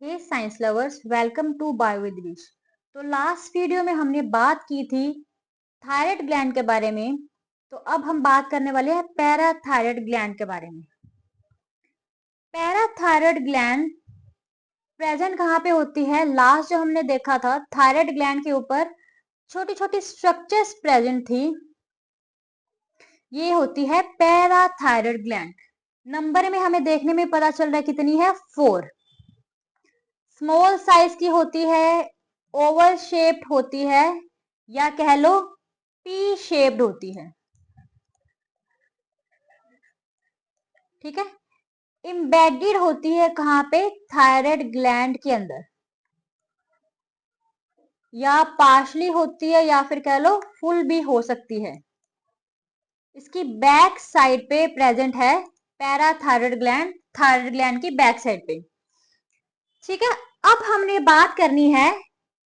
Hey science lovers, welcome to bio with Vish. तो last video में हमने बात की थी थायराइड ग्लैंड के बारे में। तो अब हम बात करने वाले हैं पैराथायराइड ग्लैंड के बारे में। पैराथायराइड ग्लैंड प्रेजेंट कहाँ पे होती है? लास्ट जो हमने देखा था, थायराइड ग्लैंड के ऊपर छोटी छोटी स्ट्रक्चर्स प्रेजेंट थी। ये होती है पैराथायराइड ग्लैंड। नंबर में हमें देखने में पता चल रहा है कितनी है, 4। स्मॉल साइज की होती है, ओवल शेप्ड होती है, या कह लो पी शेप्ड होती है। ठीक है, इम्बेडेड होती है कहाँ पे? थायराइड ग्लैंड के अंदर, या पार्शली होती है या फिर कह लो फुल भी हो सकती है। इसकी बैक साइड पे प्रेजेंट है पैराथायराइड ग्लैंड, थायराइड ग्लैंड की बैक साइड पे। ठीक है, अब हमने बात करनी है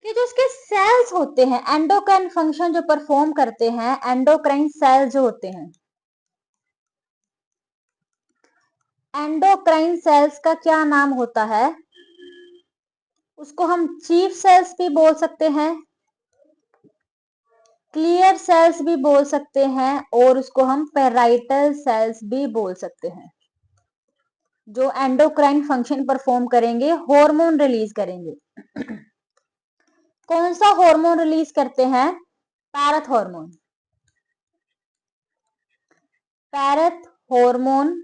कि जो इसके सेल्स होते हैं, एंडोक्राइन फंक्शन जो परफॉर्म करते हैं, एंडोक्राइन सेल्स जो होते हैं, एंडोक्राइन सेल्स का क्या नाम होता है? उसको हम चीफ सेल्स भी बोल सकते हैं, क्लियर सेल्स भी बोल सकते हैं, और उसको हम पेराइटल सेल्स भी बोल सकते हैं, जो एंडोक्राइन फंक्शन परफॉर्म करेंगे, हार्मोन रिलीज करेंगे। कौन सा हार्मोन रिलीज करते हैं? पैरथ हार्मोन। पैरथ हार्मोन,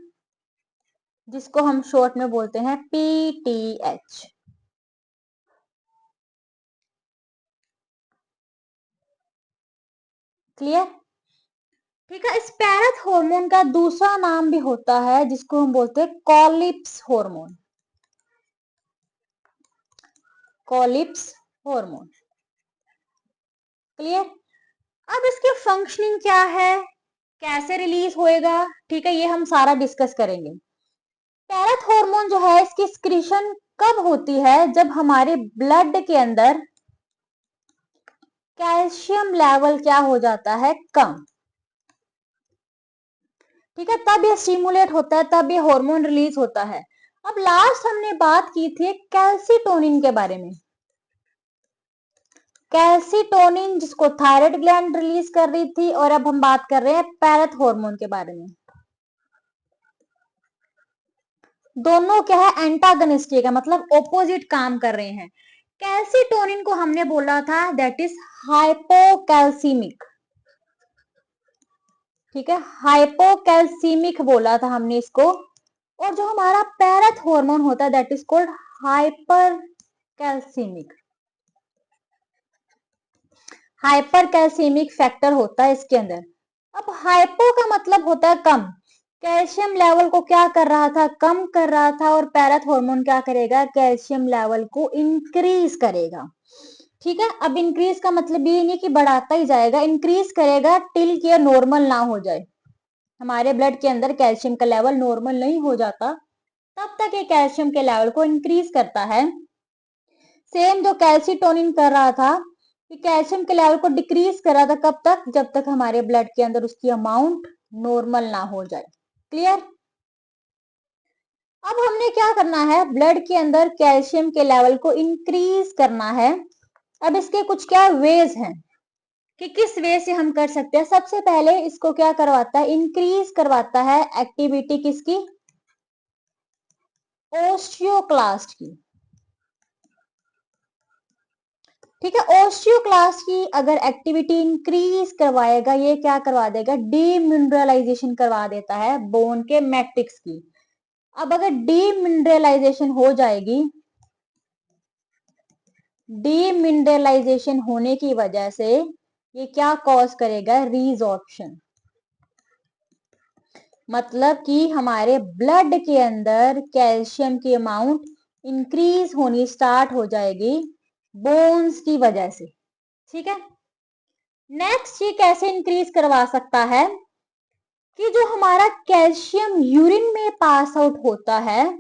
जिसको हम शॉर्ट में बोलते हैं PTH। क्लियर? ठीक है, इस पैरथ हार्मोन का दूसरा नाम भी होता है जिसको हम बोलते हैं कॉलिप्स हार्मोन। कॉलिप्स हार्मोन। क्लियर? अब इसकी फंक्शनिंग क्या है, कैसे रिलीज होएगा, ठीक है, ये हम सारा डिस्कस करेंगे। पैरथ हार्मोन जो है, इसकी एक्सक्रीशन कब होती है? जब हमारे ब्लड के अंदर कैल्शियम लेवल क्या हो जाता है, कम। ठीक है, तब ये स्टिमुलेट होता है, तब ये हार्मोन रिलीज होता है। अब लास्ट हमने बात की थी कैल्सिटोनिन के बारे में। कैल्सिटोनिन जिसको थायराइड ग्लैंड रिलीज कर रही थी, और अब हम बात कर रहे हैं पैरथ हार्मोन के बारे में। दोनों क्या है, एंटागनिस्टिक है, मतलब ऑपोजिट काम कर रहे हैं। कैल्सिटोनिन को हमने बोला था दैट इज हाइपोकैल्सीमिक। ठीक है, हाइपोकैल्सीमिक बोला था हमने इसको। और जो हमारा पैरथ हार्मोन होता है that is called hyper calcemic. Hyper calcemic factor होता है इसके अंदर। अब हाइपो का मतलब होता है कम। कैल्शियम लेवल को क्या कर रहा था, कम कर रहा था, और पैरथ हार्मोन क्या करेगा, कैल्शियम लेवल को इंक्रीज करेगा। ठीक है, अब इंक्रीज का मतलब ये नहीं कि बढ़ाता ही जाएगा, इंक्रीज करेगा टिल कि नॉर्मल ना हो जाए। हमारे ब्लड के अंदर कैल्शियम का लेवल नॉर्मल नहीं हो जाता, तब तक ये कैल्शियम के लेवल को इंक्रीज करता है। सेम जो कैल्सिटोनिन कर रहा था, कि कैल्शियम के लेवल को डिक्रीज कर रहा था, कब तक? जब तक हमारे ब्लड के अंदर उसकी अमाउंट नॉर्मल ना हो जाए। क्लियर? अब हमने क्या करना है, ब्लड के अंदर कैल्शियम के लेवल को इंक्रीज करना है। अब इसके कुछ क्या वेज हैं कि किस वे से हम कर सकते हैं। सबसे पहले इसको क्या करवाता है, इंक्रीज करवाता है एक्टिविटी किसकी, ओस्टियोक्लास्ट की। ठीक है, ओस्टियोक्लास्ट की अगर एक्टिविटी इंक्रीज करवाएगा, ये क्या करवा देगा, डीमिनरलाइजेशन करवा देता है बोन के मैट्रिक्स की। अब अगर डीमिनरलाइजेशन हो जाएगी, डीमिनरलाइजेशन होने की वजह से ये क्या कॉज करेगा, रीजॉर्प्शन। मतलब कि हमारे ब्लड के अंदर कैल्शियम की अमाउंट इंक्रीज होनी स्टार्ट हो जाएगी बोन्स की वजह से। ठीक है, नेक्स्ट ये कैसे इंक्रीज करवा सकता है कि जो हमारा कैल्शियम यूरिन में पास आउट होता है,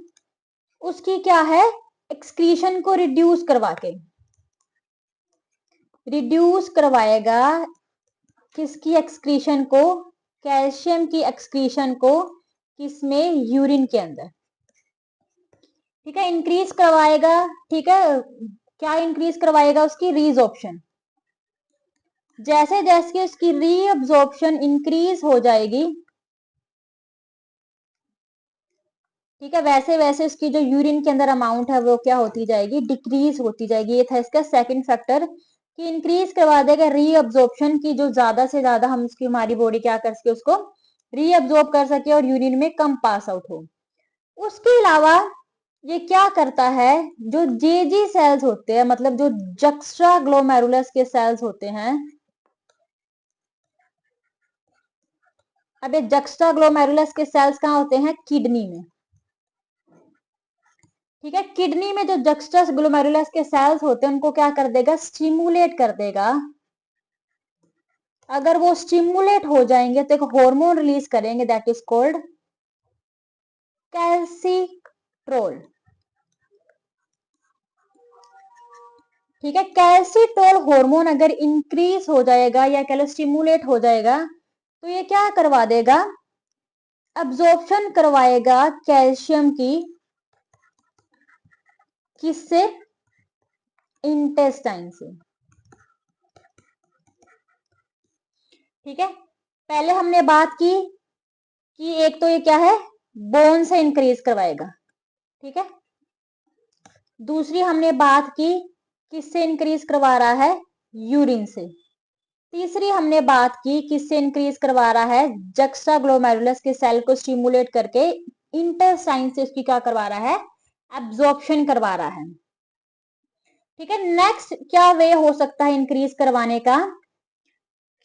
उसकी क्या है, एक्सक्रीशन को रिड्यूस करवा के, रिड्यूस करवाएगा किसकी एक्सक्रीशन को, कैल्शियम की एक्सक्रीशन को, किसमें, यूरिन के अंदर। ठीक है, इंक्रीज करवाएगा। ठीक है, क्या इंक्रीज करवाएगा? उसकी रीअब्जॉर्प्शन। जैसे जैसे उसकी रीअब्जॉर्प्शन इंक्रीज हो जाएगी, ठीक है, वैसे वैसे उसकी जो यूरिन के अंदर अमाउंट है वो क्या होती जाएगी? डिक्रीज होती जाएगी। ये था इसका सेकंड फैक्टर कि इंक्रीज करवा देगा रीअब्जॉर्प्शन की, जो ज्यादा से ज्यादा हम उसकी हमारी बॉडी क्या कर सके, उसको रीअब्जॉर्ब कर सके और यूरिन में कम पास आउट हो। उसके अलावा ये क्या करता है, जो जेजी सेल्स होते हैं, मतलब जो जक्स्ट्रा ग्लोमेरुलस के सेल्स होते हैं, अब ये जक्स्ट्रा ग्लोमेरुलस के सेल्स कहाँ होते हैं? किडनी में। ठीक है, किडनी में जो जक्स्ट्रा ग्लोमेरुलस के सेल्स होते हैं उनको क्या कर देगा? स्टिमुलेट कर देगा। अगर वो स्टिमुलेट हो जाएंगे तो एक हार्मोन रिलीज करेंगे, दैट इज कॉल्ड कैल्सिट्रोल। ठीक है, कैल्सिट्रोल हार्मोन अगर इंक्रीज हो जाएगा या कह लो स्टिमुलेट हो जाएगा तो ये क्या करवा देगा? अब्जॉर्प्शन करवाएगा कैल्शियम की, किससे? इंटेस्टाइन से। ठीक है, पहले हमने बात की कि एक तो ये क्या है? बोन से इंक्रीज करवाएगा। ठीक है, दूसरी हमने बात की किससे इंक्रीज करवा रहा है? यूरिन से। तीसरी हमने बात की किससे इंक्रीज करवा रहा है? जक्स्ट्रा ग्लोमेरुलस के सेल को स्टिमुलेट करके इंटेस्टाइन से उसकी क्या करवा रहा है? एब्जॉर्प्शन करवा रहा है। ठीक है, नेक्स्ट क्या वे हो सकता है इंक्रीज करवाने का?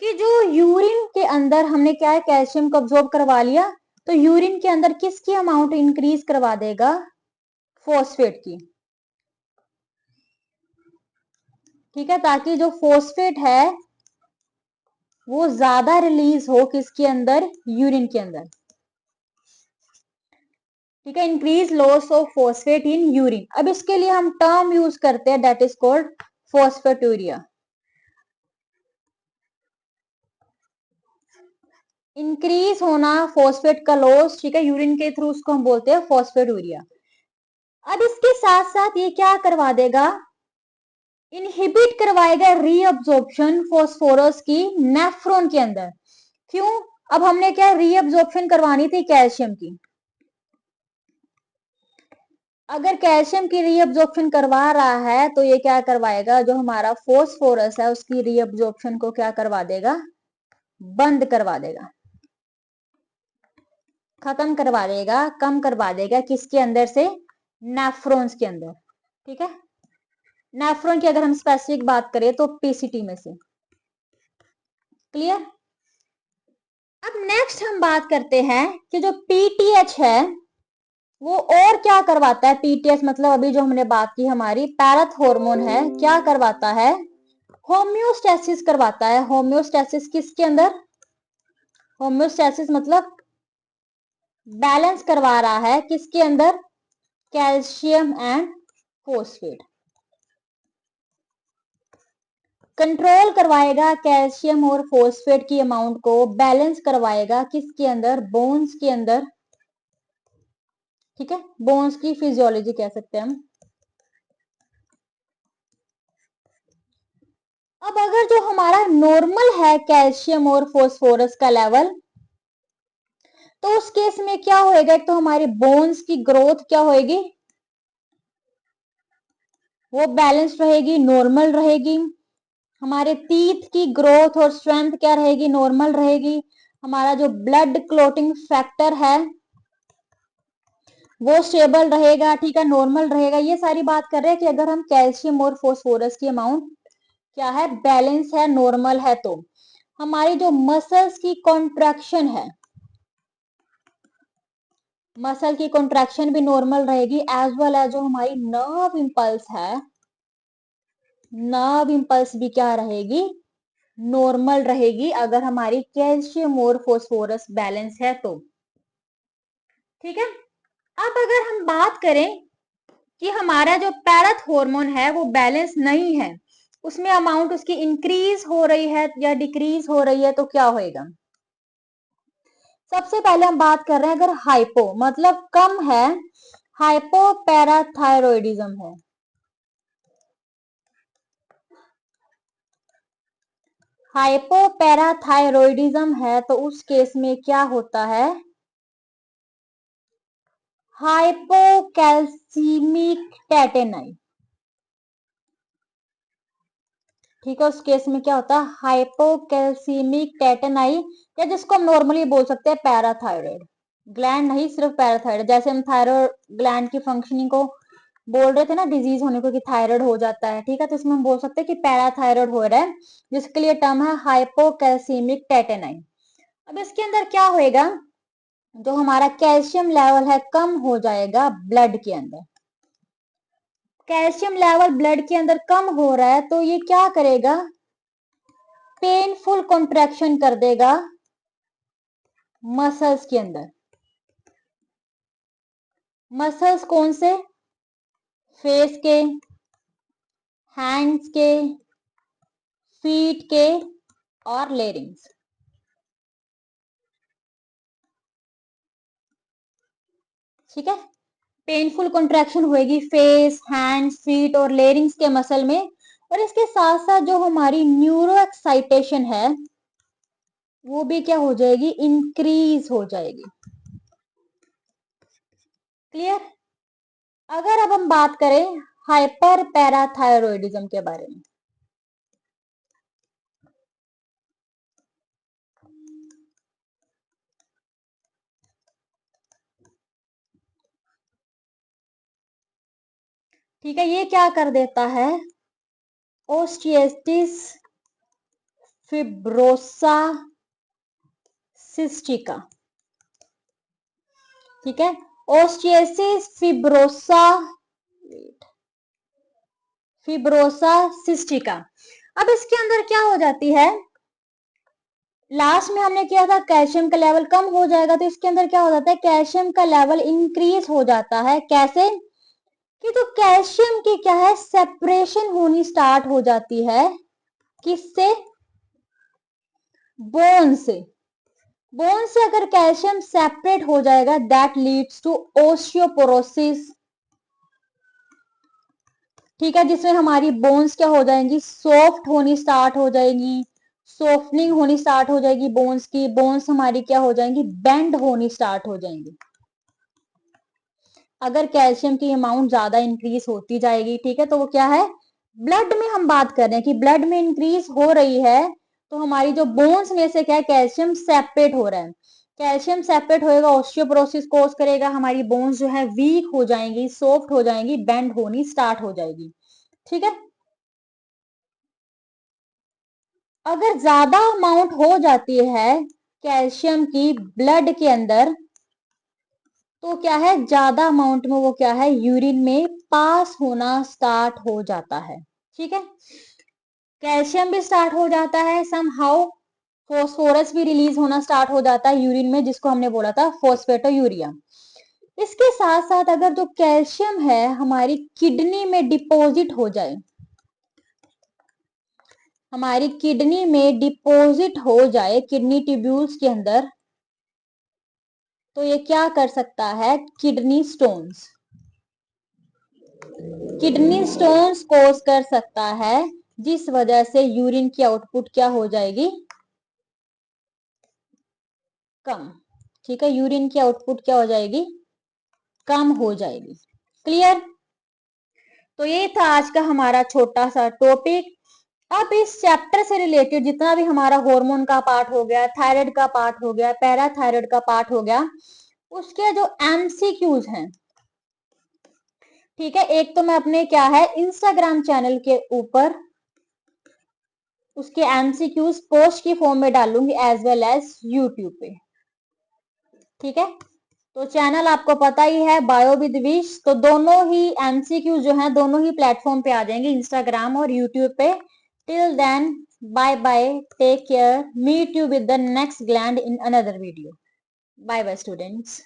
कि जो यूरिन के अंदर हमने क्या है? कैल्शियम को अब्जॉर्ब करवा लिया, तो यूरिन के अंदर किसकी अमाउंट इंक्रीज करवा देगा? फॉस्फेट की। ठीक है, ताकि जो फॉस्फेट है वो ज्यादा रिलीज हो किसके अंदर? यूरिन के अंदर। ठीक है, increase loss of phosphate in urine. अब इसके लिए हम टर्म यूज करते हैं, दैट इज कॉल्ड फॉस्फेटूरिया। इंक्रीज होना फॉस्फेट का लॉस, ठीक है, यूरिन के थ्रू, उसको हम बोलते हैं फॉस्फेटूरिया। अब इसके साथ साथ ये क्या करवा देगा? इनहिबिट करवाएगा रीअब्जॉर्प्शन फॉस्फोरस की नेफ्रॉन के अंदर। क्यों? अब हमने क्या रीअब्जॉर्प्शन करवानी थी कैल्शियम की। अगर कैल्शियम की रीअब्जॉर्प्शन करवा रहा है तो ये क्या करवाएगा? जो हमारा फॉस्फोरस है उसकी रीअब्जॉर्प्शन को क्या करवा देगा? बंद करवा देगा, खत्म करवा देगा, कम करवा देगा। किसके अंदर से? नेफ्रॉन्स के अंदर। ठीक है, नेफ्रॉन की अगर हम स्पेसिफिक बात करें तो पीसीटी में से। क्लियर? अब नेक्स्ट हम बात करते हैं कि जो पीटीएच है वो और क्या करवाता है? पीटीएच मतलब अभी जो हमने बात की हमारी पैराथ हार्मोन है, क्या करवाता है? होम्योस्टेसिस करवाता है। होम्योस्टेसिस किसके अंदर? होम्योस्टेसिस मतलब बैलेंस करवा रहा है किसके अंदर? Calcium and phosphate. कंट्रोल करवाएगा कैल्शियम और फॉस्फेट की अमाउंट को, बैलेंस करवाएगा किसके अंदर? बोन्स के अंदर। ठीक है, बोन्स की फिजियोलॉजी कह सकते हैं हम। अब अगर जो हमारा नॉर्मल है कैल्शियम और फॉस्फोरस का लेवल, तो उस केस में क्या होएगा? एक तो हमारी बोन्स की ग्रोथ क्या होएगी? वो बैलेंस रहेगी, नॉर्मल रहेगी। हमारे टीथ की ग्रोथ और स्ट्रेंथ क्या रहेगी? नॉर्मल रहेगी। हमारा जो ब्लड क्लोटिंग फैक्टर है वो स्टेबल रहेगा। ठीक है, नॉर्मल रहेगा। ये सारी बात कर रहे हैं कि अगर हम कैल्शियम और फॉस्फोरस की अमाउंट क्या है? बैलेंस है, नॉर्मल है, तो हमारी जो मसल्स की कॉन्ट्रैक्शन है, मसल की कॉन्ट्रैक्शन भी नॉर्मल रहेगी, एज वेल एज जो हमारी नर्व इंपल्स है, नर्व इंपल्स भी क्या रहेगी? नॉर्मल रहेगी, अगर हमारी कैल्शियम और फॉस्फोरस बैलेंस है तो। ठीक है, अब अगर हम बात करें कि हमारा जो पैराथ हार्मोन है वो बैलेंस नहीं है, उसमें अमाउंट उसकी इंक्रीज हो रही है या डिक्रीज हो रही है, तो क्या होएगा? सबसे पहले हम बात कर रहे हैं अगर हाइपो मतलब कम है, हाइपोपैराथायरॉयडिज्म है। हाइपोपैराथायरॉयडिज्म है तो उस केस में क्या होता है, हाइपोकैल्सीमिक टेटेनाई। ठीक है, उस केस में क्या होता है, हाइपोकैल्सीमिक टेटेनाई, या जिसको हम नॉर्मली बोल सकते हैं पैराथायरॉयड ग्लैंड, नहीं सिर्फ पैराथायरॉयड। जैसे हम थायरॉयड ग्लैंड की फंक्शनिंग को बोल रहे थे ना, डिजीज होने को कि थायराइड हो जाता है, ठीक है, तो इसमें हम बोल सकते हैं कि पैराथायरॉयड हो रहा है, जिसके लिए टर्म है हाइपोकैल्सीमिक टेटेनाई। अब इसके अंदर क्या होएगा, जो हमारा कैल्शियम लेवल है कम हो जाएगा ब्लड के अंदर। कैल्शियम लेवल ब्लड के अंदर कम हो रहा है तो ये क्या करेगा, पेनफुल कॉन्ट्रैक्शन कर देगा मसल्स के अंदर। मसल्स कौन से, फेस के, हैंड्स के, फीट के और लेरिंग्स। ठीक है, पेनफुल कॉन्ट्रैक्शन होगी फेस, हैंड्स, फीट और लेरिंग्स के मसल में। और इसके साथ साथ जो हमारी न्यूरो एक्साइटेशन है वो भी क्या हो जाएगी, इंक्रीज हो जाएगी। क्लियर। अगर अब हम बात करें हाइपर पैराथायरॉयडिज्म के बारे में, ठीक है, ये क्या कर देता है, ओस्टिएटिस फिब्रोसा सिस्टिका। ठीक है, ओस्टिएटिस फिब्रोसा सिस्टिका। अब इसके अंदर क्या हो जाती है, लास्ट में हमने किया था कैल्शियम का लेवल कम हो जाएगा, तो इसके अंदर क्या हो जाता है, कैल्शियम का लेवल इंक्रीज हो जाता है। कैसे कि तो कैल्शियम की क्या है, सेपरेशन होनी स्टार्ट हो जाती है, किससे, बोन से। बोन से अगर कैल्शियम सेपरेट हो जाएगा दैट लीड्स टू ओस्टियोपोरोसिस। ठीक है, जिसमें हमारी बोन्स क्या हो जाएंगी, सॉफ्ट होनी स्टार्ट हो जाएगी, सॉफ्टनिंग होनी स्टार्ट हो जाएगी बोन्स की। बोन्स हमारी क्या हो जाएंगी, बेंड होनी स्टार्ट हो जाएंगी। अगर कैल्शियम की अमाउंट ज्यादा इंक्रीज होती जाएगी, ठीक है, तो वो क्या है, ब्लड में हम बात कर रहे हैं कि ब्लड में इंक्रीज हो रही है, तो हमारी जो बोन्स में से क्या है, कैल्शियम सेपरेट हो रहा है। कैल्शियम सेपरेट होएगा, ऑस्टियोपोरोसिस कोज करेगा, हमारी बोन्स जो है वीक हो जाएंगी, सॉफ्ट हो जाएंगी, बेंड होनी स्टार्ट हो जाएगी। ठीक है, अगर ज्यादा अमाउंट हो जाती है कैल्शियम की ब्लड के अंदर, तो क्या है, ज्यादा अमाउंट में वो क्या है, यूरिन में पास होना स्टार्ट हो जाता है। ठीक है, कैल्शियम भी स्टार्ट हो जाता है, समहाउ फॉस्फोरस भी रिलीज होना स्टार्ट हो जाता है यूरिन में, जिसको हमने बोला था फॉस्फेटोयूरिया। इसके साथ साथ अगर जो कैल्शियम है हमारी किडनी में डिपॉजिट हो जाए, हमारी किडनी में डिपॉजिट हो जाए, किडनी ट्यूब्यूल्स के अंदर, तो ये क्या कर सकता है, किडनी स्टोन्स, किडनी स्टोन्स कोज कर सकता है, जिस वजह से यूरिन की आउटपुट क्या हो जाएगी, कम। ठीक है, यूरिन की आउटपुट क्या हो जाएगी, कम हो जाएगी। क्लियर। तो ये था आज का हमारा छोटा सा टॉपिक। अब इस चैप्टर से रिलेटेड जितना भी हमारा हार्मोन का पार्ट हो गया, थायराइड का पार्ट हो गया, पैराथायराइड का पार्ट हो गया, उसके जो एमसीक्यूज हैं, ठीक है, एक तो मैं अपने क्या है इंस्टाग्राम चैनल के ऊपर उसके एमसीक्यूज पोस्ट की फॉर्म में डालूंगी एज वेल एज यूट्यूब पे। ठीक है, तो चैनल आपको पता ही है बायो विद विश, तो दोनों ही एमसीक्यू जो है दोनों ही प्लेटफॉर्म पे आ जाएंगे, इंस्टाग्राम और यूट्यूब पे। Till then bye bye, take care, meet you with the next gland in another video. Bye bye students.